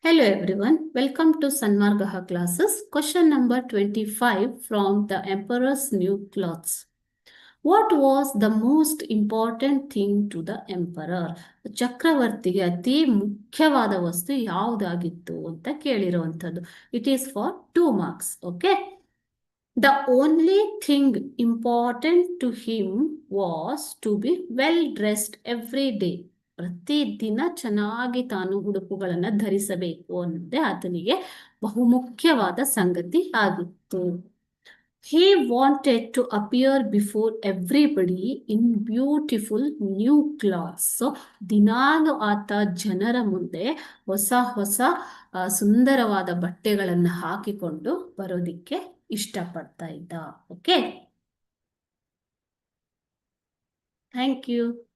Hello everyone, welcome to Sanmargaha classes. Question number 25 from the Emperor's New Clothes. What was the most important thing to the Emperor? ಚಕ್ರವರ್ತಿಗೆ ಅತಿ ಮುಖ್ಯವಾದ ವಸ್ತು ಯಾವುದಾಗಿತ್ತು ಅಂತ ಕೇಳಿರುವಂಥದ್ದು. It is for 2 marks, okay? The only thing important to him was to be well dressed every day. ಪ್ರತಿದಿನ ಚೆನ್ನಾಗಿ ತಾನು ಉಡುಪುಗಳನ್ನು ಧರಿಸಬೇಕು ಅನ್ನೋದೇ ಆತನಿಗೆ ಬಹುಮುಖ್ಯವಾದ ಸಂಗತಿ ಆಗಿತ್ತು. He wanted to appear before everybody in beautiful new clothes. So, ದಿನಾಲು ಆತ ಜನರ ಮುಂದೆ ಹೊಸ ಹೊಸ ಸುಂದರವಾದ ಬಟ್ಟೆಗಳನ್ನು ಹಾಕಿಕೊಂಡು ಬರೋದಿಕ್ಕೆ ಇಷ್ಟಪಡ್ತಾ ಇದ್ದ. Okay, thank you.